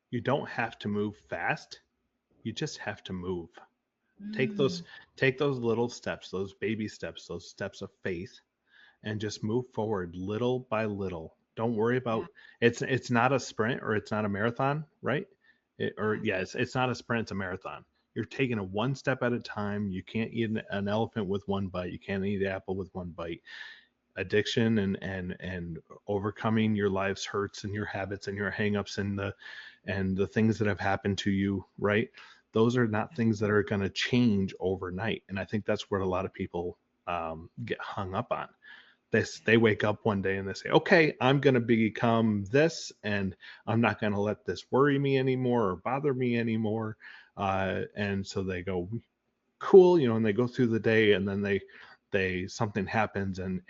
You don't have to move fast. You just have to move. Take those Mm, take those little steps, those baby steps, those steps of faith, and just move forward little by little. Don't worry yeah, about it's not a sprint or it's not a marathon, right? Or yeah, yeah, it's not a sprint, it's a marathon. You're taking it one step at a time. You can't eat an elephant with one bite. You can't eat an apple with one bite. Addiction and overcoming your life's hurts and your habits and your hangups and the things that have happened to you, right? Those are not yeah. things that are going to change overnight. And I think that's where a lot of people get hung up on. They wake up one day and they say, okay, I'm going to become this, and I'm not going to let this worry me anymore or bother me anymore. And so they go, cool, and they go through the day, and then they something happens, and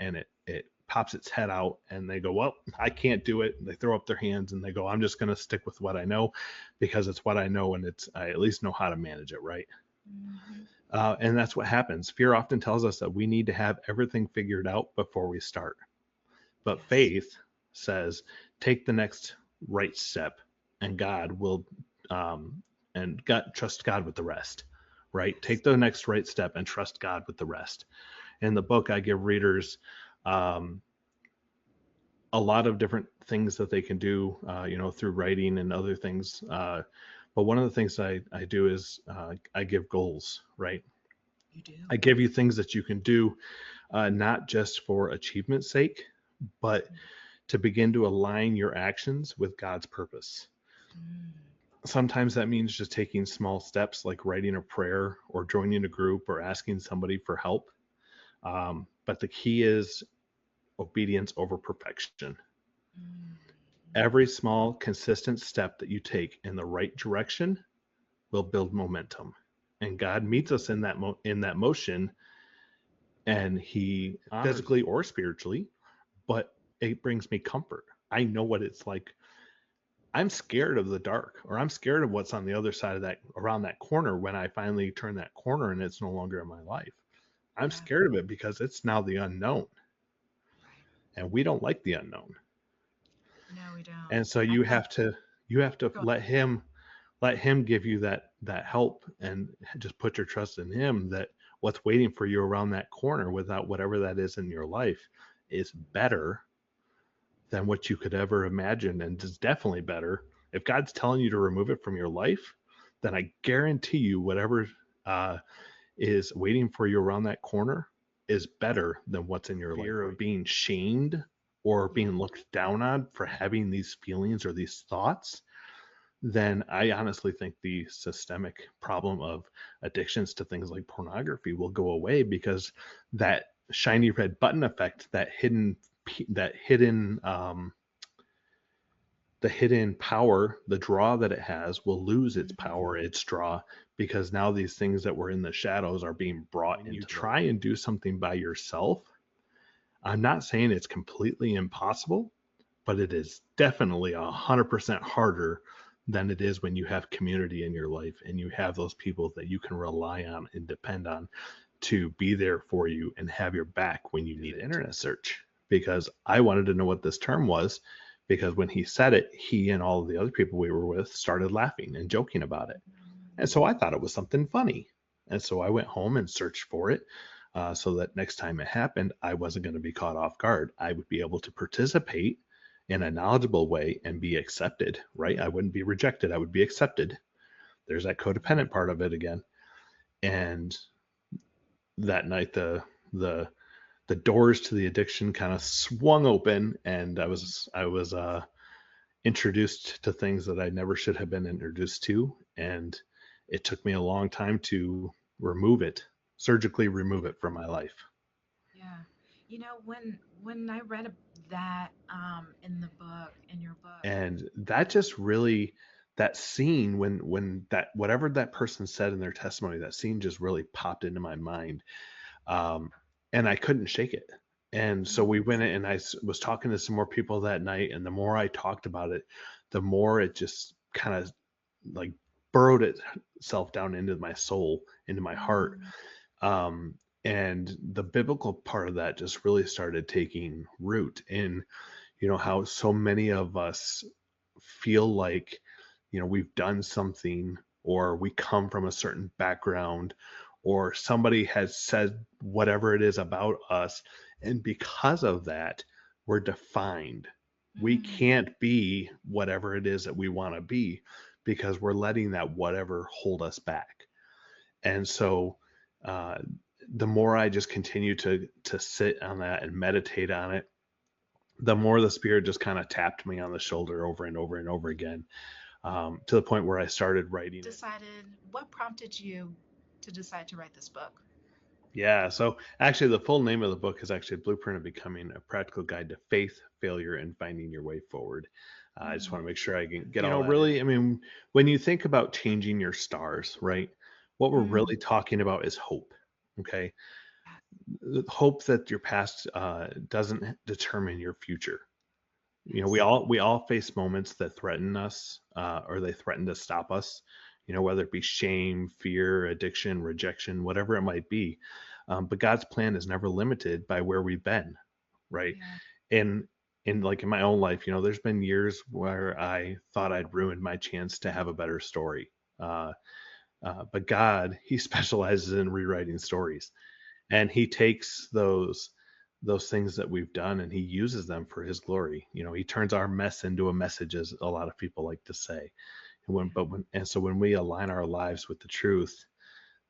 it pops its head out, and they go, well, I can't do it. And they throw up their hands and they go, I'm just going to stick with what I know because it's what I know, and it's I at least know how to manage it, right? Mm-hmm. And that's what happens. Fear often tells us that we need to have everything figured out before we start, but Yes. faith says take the next right step, and God will and God trust God with the rest, right? Yes. Take the next right step and trust God with the rest. In the book, I give readers um, a lot of different things that they can do, through writing and other things. But one of the things I do is I give goals, right? You do. I give you things that you can do, not just for achievement's sake, but to begin to align your actions with God's purpose. Mm, Sometimes that means just taking small steps like writing a prayer or joining a group or asking somebody for help. But the key is obedience over perfection. mm, Every small, consistent step that you take in the right direction will build momentum. And God mm, meets us in that motion, and He physically or spiritually, but it brings me comfort. I know what it's like. I'm scared of the dark, or I'm scared of what's on the other side of that, around that corner, when I finally turn that corner and it's no longer in my life. I'm yeah. scared of it because it's now the unknown, Right. and we don't like the unknown. No, we don't. And so I feel. you have to Go let him give you that help, and just put your trust in him that what's waiting for you around that corner, without whatever that is in your life, is better than what you could ever imagine, and is definitely better. If God's telling you to remove it from your life, then I guarantee you whatever uh, is waiting for you around that corner is better than what's in your life. Fear of being shamed or Yeah. being looked down on for having these feelings or these thoughts, then I honestly think the systemic problem of addictions to things like pornography will go away, because that shiny red button effect, that hidden the hidden power, the draw that it has, will lose its Hmm. power, its draw, because now these things that were in the shadows are being brought when you try and do something by yourself. I'm not saying it's completely impossible, but it is definitely 100% harder than it is when you have community in your life and you have those people that you can rely on and depend on to be there for you and have your back when you need it. Internet search, because I wanted to know what this term was, because when he said it, he and all of the other people we were with started laughing and joking about it. And so I thought it was something funny. And so I went home and searched for it, so that next time it happened, I wasn't going to be caught off guard. I would be able to participate in a knowledgeable way and be accepted, right? I wouldn't be rejected. I would be accepted. There's that codependent part of it again. And that night, the the doors to the addiction kind of swung open, and I was introduced to things that I never should have been introduced to, and it took me a long time to remove it, surgically remove it from my life. Yeah. When I read that in the book, in your book. And that just really, that scene, when that whatever that person said in their testimony, that scene just really popped into my mind, um, and I couldn't shake it. And so we Mm, went in, and was talking to some more people that night, and the more I talked about it, the more it just kind of like burrowed itself down into my soul, into my heart. mm, Um, and the biblical part of that just really started taking root in, how so many of us feel like we've done something, or we come from a certain background, or somebody has said whatever it is about us. And because of that, we're defined. We Mm. can't be whatever it is that we want to be because we're letting that whatever hold us back. And so, uh, the more I just continue to sit on that and meditate on it, the more the Spirit just kind of tapped me on the shoulder over and over and over again, to the point where I started writing it. What prompted you to decide to write this book? Yeah. So actually, the full name of the book is actually Blueprint of Becoming: A Practical Guide to Faith, Failure, and Finding Your Way Forward. I just want to Mm. make sure I can get all that really, in. I mean, when you think about changing your stars, right? What we're Mm. really talking about is hope. Okay. Yes. The hope that your past doesn't determine your future. We Yes. all face moments that threaten us, or they threaten to stop us, whether it be shame, fear, addiction, rejection, whatever it might be. But God's plan is never limited by where we've been, right? Yeah. And in my own life, there's been years where I thought I'd ruined my chance to have a better story. uh, but God, He specializes in rewriting stories, and He takes those things that we've done and He uses them for His glory. He turns our mess into a message, as a lot of people like to say. And so when we align our lives with the truth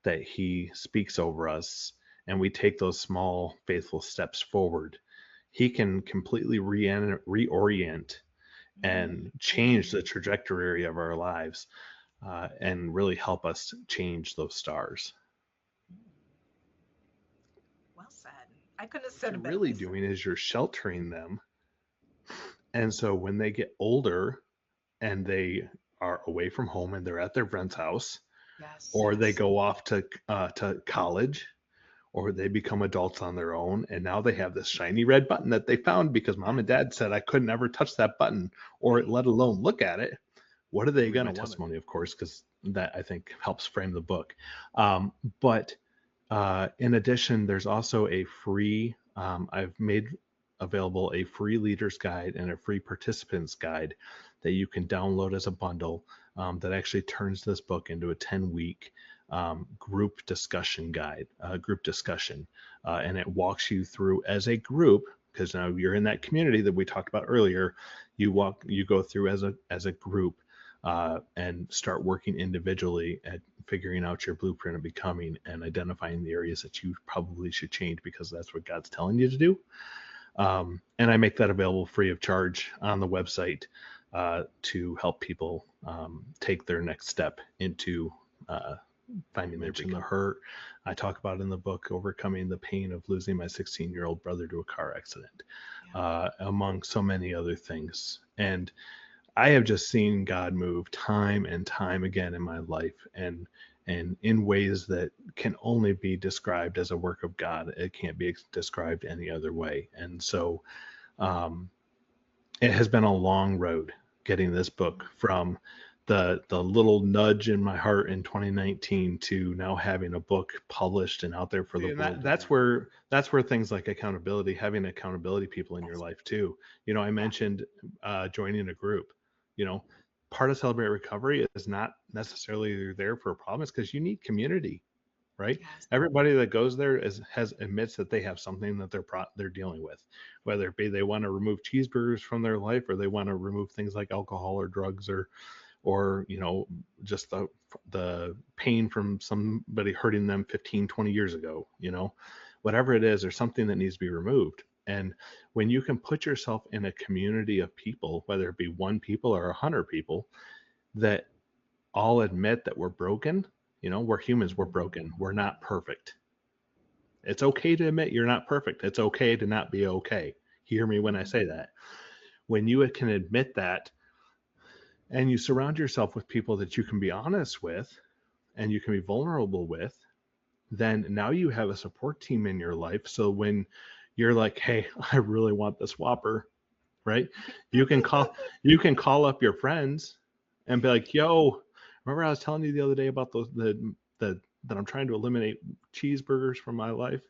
that He speaks over us, and we take those small faithful steps forward, He can completely reorient and change the trajectory of our lives, and really help us change those stars. Well said. I couldn't have What said you're it better really myself. doing is you're sheltering them. And so when they get older and they are away from home and they're at their friend's house, Yes. or they Yes. go off to college, or they become adults on their own, and now they have this shiny red button that they found because mom Yes. and dad said I couldn't ever touch that button or Right. let alone look at it. What are they going to Right. testimony, of course, because that I think helps frame the book. But in addition, there's also a free, I've made available a free leader's guide and a free participants guide that you can download as a bundle, that actually turns this book into a 10-week group discussion guide, group discussion. And it walks you through as a group, because now you're in that community that we talked about earlier. You go through as a group, and start working individually at figuring out your blueprint of becoming and identifying the areas that you probably should change because that's what God's telling you to do. And I make that available free of charge on the website, to help people take their next step into finding their becoming. The hurt I talk about in the book, overcoming the pain of losing my 16-year-old brother to a car accident, Yeah. among so many other things. And I have just seen God move time and time again in my life, and in ways that can only be described as a work of God. It can't be described any other way. And so, um, it has been a long road getting this book from the little nudge in my heart in 2019 to now having a book published and out there for the world. That's where things like accountability, having accountability people in your life too. I mentioned joining a group. you know Part of Celebrate Recovery is not necessarily there for a problem. It's because you need community, right? Yes. Everybody that goes there has admits that they have something that they're dealing with, whether it be they want to remove cheeseburgers from their life, or they want to remove things like alcohol or drugs, or just the pain from somebody hurting them 15-20 years ago. Whatever it is, there's something that needs to be removed. And when you can put yourself in a community of people, whether it be one people or 100 people, that all admit that we're broken. We're humans, we're broken, we're not perfect. It's okay to admit you're not perfect. It's okay to not be okay. Hear me when I say that. When you can admit that, and you surround yourself with people that you can be honest with and you can be vulnerable with, then now you have a support team in your life. So when you're like, hey, I really want this Whopper, right? You can call up your friends and be like, yo, remember I was telling you the other day about that I'm trying to eliminate cheeseburgers from my life.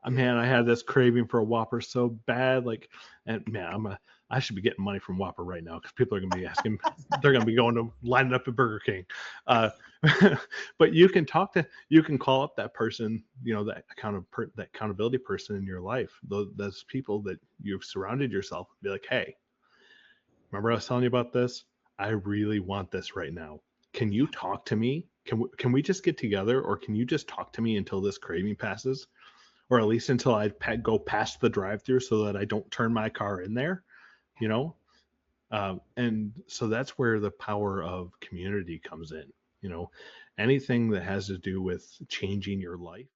man, I had this craving for a Whopper so bad. Like, and man, I should be getting money from Whopper right now because people are going to be asking, they're going to be going to lining up at Burger King. Uh, but you can call up that person, that accountability person in your life, those people that you've surrounded yourself, be like, hey, remember I was telling you about this? I really want this right now. Can you Yeah. talk to me? Can we just get together, or can you just talk to me until this craving passes, or at least until I go past the drive-through so that I don't turn my car in there? You know, and so that's where the power of community comes in. You know, anything that has to do with changing your life